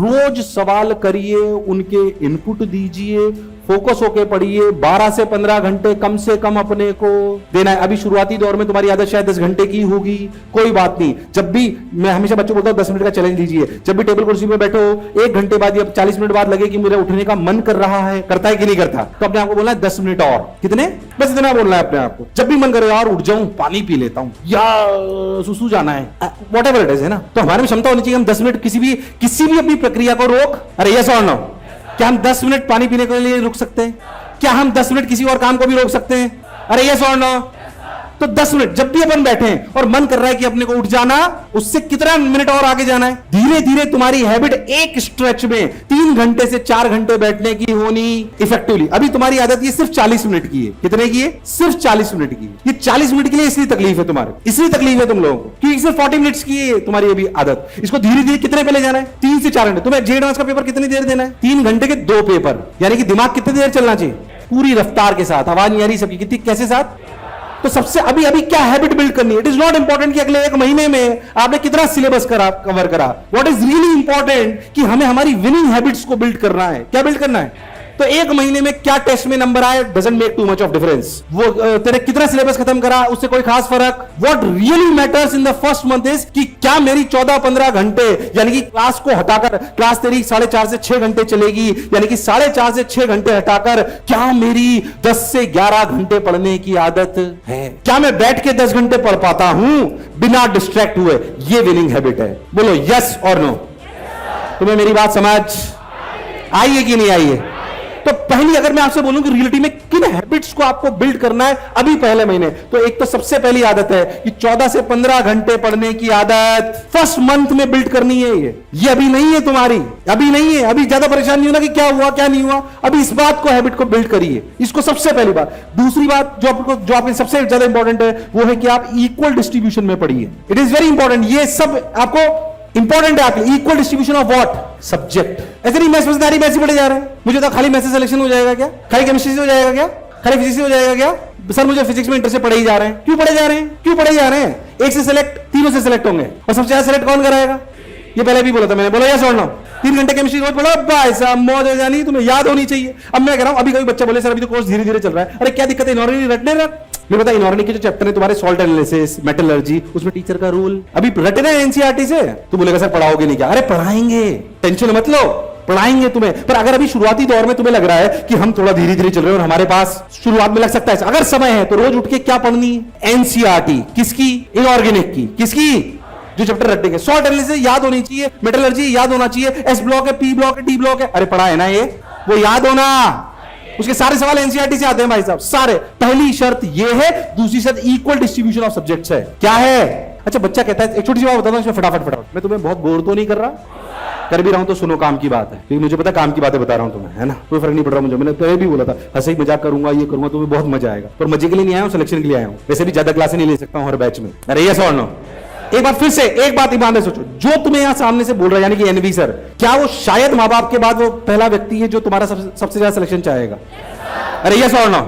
रोज सवाल करिए, उनके इनपुट दीजिए, फोकस होके पढ़िए। 12 से 15 घंटे कम से कम अपने को देना है। अभी शुरुआती दौर में तुम्हारी आदत शायद 10 घंटे की होगी, कोई बात नहीं। जब भी मैं हमेशा बच्चों को बोलता हूं 10 मिनट का चैलेंज लीजिए। जब भी टेबल कुर्सी पे बैठो, 1 घंटे बाद या 40 मिनट बाद लगे कि मुझे उठने का मन कर रहा है, करता है कि नहीं करता, तो अपने आप को बोलना है 10 मिनट और। कितने? बस इतना बोलना है अपने आप को। जब भी मन करे यार उठ जाऊं, पानी पी लेता हूं या सुसु जाना है, वॉट एवर इट इज, है ना। तो हमारे में क्षमता होनी चाहिए हम 10 मिनट किसी भी अपनी प्रक्रिया को रोक। अरे यस और नो, क्या हम 10 मिनट पानी पीने के लिए रुक सकते हैं? क्या हम 10 मिनट किसी और काम को भी रोक सकते हैं? अरे यस और नो। तो 10 मिनट जब भी अपन बैठे हैं और मन कर रहा है कि अपने को उठ जाना, उससे कितना मिनट और आगे जाना है। धीरे धीरे तुम्हारी हैबिट एक स्ट्रेच में 3 घंटे से 4 घंटे बैठने की होनी इफेक्टिवली। अभी तुम्हारी आदत ये सिर्फ 40 मिनट की है। कितने की है? सिर्फ 40 मिनट की। ये 40 मिनट के लिए इसलिए तकलीफ है तुम्हारे, इसलिए तकलीफ है तुम लोगों को, क्योंकि सिर्फ 40 मिनट्स की है तुम्हारी अभी आदत। इसको धीरे धीरे कितने पहले जाना है? 3 से 4 घंटे। तुम्हें जे एडवांस का पेपर कितनी देर देना है? 3 घंटे के 2 पेपर, यानी कि दिमाग कितनी देर चलना चाहिए? पूरी रफ्तार के साथ। आवाज नहीं आ रही सबकी? कितनी, कैसे साथ? तो सबसे अभी क्या हैबिट बिल्ड करनी है। इट इज नॉट इंपॉर्टेंट कि अगले 1 महीने में आपने कितना सिलेबस कवर करा। व्हाट इज रियली इंपॉर्टेंट कि हमें हमारी विनिंग हैबिट्स को बिल्ड करना है। क्या बिल्ड करना है? तो 1 महीने में क्या टेस्ट में नंबर आए doesn't make too much of difference. वो तेरे कितना सिलेबस खत्म करा उससे कोई खास फर्क। What really matters in the first month is कि क्या मेरी 14-15 घंटे, यानी कि क्लास को हटाकर, क्लास तेरी 4.5 से 6 घंटे चलेगी, यानी कि 4.5 से 6 घंटे हटाकर क्या मेरी 10 से 11 घंटे पढ़ने की आदत है? क्या मैं बैठ के 10 घंटे पढ़ पाता हूं बिना डिस्ट्रैक्ट हुए? ये विनिंग हैबिट है। बोलो यस और नो। तुम्हें मेरी बात समझ आई है कि नहीं आई है? तो पहली अगर मैं आपसे बोलूं कि रियलिटी में किन हैबिट्स को आपको बिल्ड करना है अभी पहले महीने, तो एक तो सबसे पहली आदत है कि 14 से 15 घंटे पढ़ने की आदत फर्स्ट मंथ में बिल्ड करनी है। ये अभी नहीं है तुम्हारी, अभी नहीं है। अभी ज्यादा परेशान नहीं होना कि क्या हुआ क्या नहीं हुआ। अभी इस बात को, हैबिट को बिल्ड करिए। इसको सबसे पहली बात। दूसरी बात जो आपके सबसे ज्यादा इंपॉर्टेंट है वो है कि आप इक्वल डिस्ट्रीब्यूशन में पढ़िए। It is very important. ये सब आपको इंपॉर्टेंट है आपके। Equal distribution of what? Subject. ऐसे नहीं मैं समझदारी में ऐसे पढ़े जा रहे हैं। मुझे तो खाली मैथ से सिलेक्शन हो जाएगा क्या? खाली केमिस्ट्री से हो जाएगा क्या? खाली फिजिक्स से हो जाएगा क्या? सर मुझे फिजिक्स में इंटर से पढ़े ही जा रहे हैं। क्यों पढ़े जा रहे हैं? क्यों पढ़े जा रहे हैं? एक से सिलेक्ट, तीनों से सिलेक्ट होंगे और सबसे ज्यादा सिलेक्ट कौन कराएगा? ये पहले भी बोला था मैंने। बोला यस और नो। 3 घंटे केमिस्ट्री रोज पढ़ो भाई साहब, मौज हो जानी, तुम्हें याद होनी चाहिए। अब मैं कह रहा हूं, अभी कोई बच्चा बोले सर अभी तो कोर्स धीरे धीरे चल रहा है। अरे क्या दिक्कत है? इनऑर्गेनिक रटने रख। मेरे पता इनऑर्गेनिक के जो चैप्टर है तुम्हारे, सॉल्ट एनालिसिस, मेटलर्जी, उसमें टीचर का रूल अभी रटे ना एनसीईआरटी से। तो बोलेगा सर पढ़ाओगे नहीं क्या? अरे पढ़ाएंगे, टेंशन मत लो, पढ़ाएंगे तुम्हें। पर अगर अभी शुरुआती दौर में तुम्हें लग रहा है कि हम थोड़ा धीरे धीरे चल रहे हैं और हमारे पास शुरुआत में लग सकता है, अगर समय है तो रोज उठ के क्या पढ़नी है? एनसीईआरटी। किसकी? इनऑर्गेनिक की। किसकी? जो चैप्टर रटेंगे। सॉल्ट एनालिसिस याद होनी चाहिए, मेटलर्जी याद होना चाहिए, एस ब्लॉक है, पी ब्लॉक है, डी ब्लॉक है। अरे पढ़ा है ना ये, वो याद होना। उसके सारे सवाल एनसीईआरटी से आते हैं भाई साहब, सारे। पहली शर्त ये है। दूसरी शर्त इक्वल डिस्ट्रीब्यूशन ऑफ सब्जेक्ट्स है। क्या है? अच्छा बच्चा कहता है, एक छोटी सी बात बताता हूं इसमें फटाफट। मैं तुम्हें बहुत बोर तो नहीं कर रहा? कर भी रहा हूं तो सुनो, काम की बात है, क्योंकि मुझे पता काम की बातें बता रहा हूं तुम्हें, है ना। कोई फर्क नहीं पड़ रहा मुझे। मैंने पहले भी बोला था हंसी मजाक करूंगा, ये करूंगा, तुम्हें बहुत मजा आएगा। पर मजे के लिए नहीं आया हूं, सिलेक्शन के लिए आया हूं। वैसे भी ज्यादा क्लासें नहीं ले सकता हूं हर बैच में। अरे यस और नो। एक बार फिर से एक बात ईमान से सोचो, जो तुम्हें यहां सामने से बोल रहा है यानी कि एनवी सर, क्या वो शायद मां बाप के बाद वो पहला व्यक्ति है जो तुम्हारा सबसे ज्यादा सिलेक्शन चाहेगा? अरे यस और नो।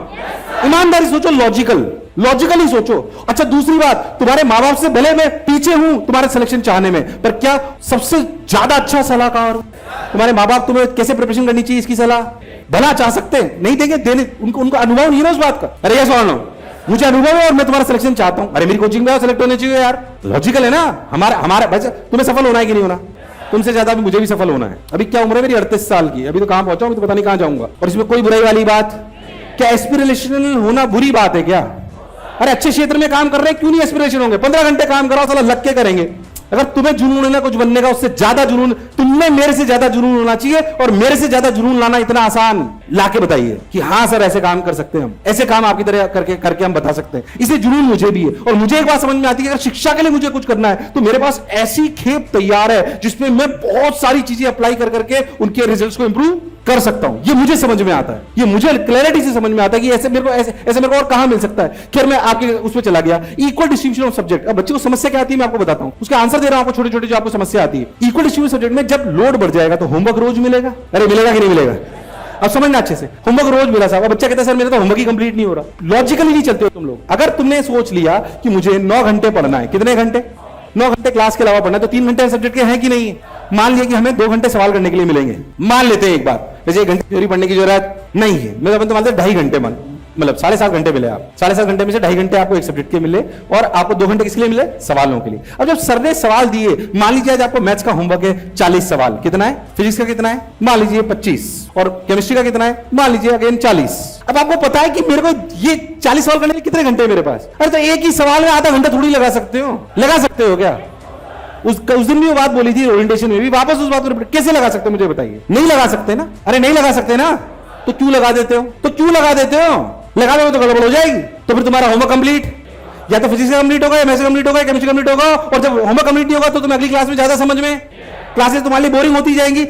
ईमानदारी सोचो, लॉजिकली सोचो। अच्छा दूसरी बात, तुम्हारे मां बाप से भले मैं पीछे हूं तुम्हारे सिलेक्शन चाहने में, पर क्या सबसे ज्यादा अच्छा सलाहकार हूं? तुम्हारे मां बाप तुम्हें कैसे प्रिपरेशन करनी चाहिए इसकी सलाह भला चाह सकते हैं? नहीं देंगे, देने उनको अनुभव नहीं है उस बात का। अरे यस और नो। मुझे अनुभव है और मैं तुम्हारा सिलेक्शन चाहता हूं। अरे मेरी कोचिंग में सिलेक्ट होने चाहिए यार। लॉजिकल है ना। हमारा बच्चा, तुम्हें सफल होना है कि नहीं होना? तुमसे ज्यादा भी मुझे भी सफल होना है। अभी क्या उम्र है मेरी? 38 साल की। अभी तो कहां पहुंचा हूं, तो पता नहीं कहां जाऊंगा। और इसमें कोई बुराई वाली बात? क्या एस्पिरेशनल होना बुरी बात है क्या? अरे अच्छे क्षेत्र में काम कर रहे हैं, क्यों नहीं एस्पिरेशन होंगे? 15 घंटे काम कराओ, साला लग के करेंगे। अगर तुम्हें जुनून है ना कुछ बनने का, उससे ज्यादा जुनून तुमने मेरे से ज्यादा जुनून होना चाहिए, और मेरे से ज्यादा जुनून लाना इतना आसान लाके बताइए कि हाँ सर ऐसे काम कर सकते हैं हम, ऐसे काम आपकी तरह करके हम बता सकते हैं। इसलिए जुनून मुझे भी है। और मुझे एक बात समझ में आती है कि अगर शिक्षा के लिए मुझे कुछ करना है तो मेरे पास ऐसी खेप तैयार है जिसमें मैं बहुत सारी चीजें अप्लाई करके उनके रिजल्ट्स को इंप्रूव कर सकता हूं। ये मुझे समझ में आता है, ये मुझे क्लैरिटी से समझ में आता है कि ऐसे मेरे को और कहां मिल सकता है। खैर मैं आपके उसमें चला गया, इक्वल डिस्ट्रीब्यूशन ऑफ सब्जेक्ट। अब बच्चे को समस्या क्या आती है मैं आपको बताता हूं, उसका आंसर दे रहा हूं आपको। छोटे छोटे जो आपको समस्या आती है, इक्वल डिस्ट्रीब्यूशन सब्जेक्ट में जब लोड बढ़ जाएगा तो होमवर्क रोज मिलेगा। अरे मिलेगा कि नहीं मिलेगा? अब समझना अच्छे से, होमवर्क रोज मिला साहब। बच्चा कहता है सर मेरा तो होमवर्क ही कंप्लीट नहीं हो रहा। लॉजिकली नहीं चलते हो तुम लोग। अगर तुमने सोच लिया कि मुझे 9 घंटे पढ़ना है, कितने घंटे? 9 घंटे क्लास के अलावा पढ़ना है, तो 3 घंटे सब्जेक्ट के हैं कि नहीं? मान लिया कि हमें 2 घंटे सवाल करने के लिए मिलेंगे, मान लेते हैं एक बार, वैसे 1 घंटे थ्योरी पढ़ने की जरूरत नहीं है, मैं तो मानते 2.5 घंटे मान, मतलब 7.5 घंटे मिले, आप 7.5 घंटे में से 2.5 घंटे आपको एक सब्जेक्ट के मिले और आपको 2 घंटे किसके लिए मिले, सवालों के लिए। अब जब सर ने सवाल दिए, मान लीजिए आज आपको मैथ्स का होमवर्क है 40 सवाल, कितना है, फिजिक्स का कितना है, मान लीजिए 25, और केमिस्ट्री का कितना है, मान लीजिए अगेन 40। अब आपको पता है कि मेरे को ये 40 सवाल करने के लिए कितने घंटे मेरे पास, अरे तो एक ही सवाल में आधा घंटा थोड़ी लगा सकते हो, लगा सकते हो क्या? उस दिन भी वो बात बोली थी ओरिएंटेशन में भी, वापस उस बात को रिपीट कैसे लगा सकते हो मुझे बताइए? नहीं लगा सकते ना, अरे नहीं लगा सकते ना, तो क्यों लगा देते हो, तो क्यों लगा देते हो? लगा दो तो गड़बड़ हो जाएगी, तो फिर तुम्हारा होमवर्क कंप्लीट, या तो फिजिक्स कंप्लीट होगा, या मैथ्स कंप्लीट होगा, या केमिस्ट्री कंप्लीट होगा, और जब होमवर्क कंप्लीट नहीं होगा तो तुम्हें अगली क्लास में ज्यादा समझ में, क्लासेस तुम्हारे लिए बोरिंग होती जाएंगी,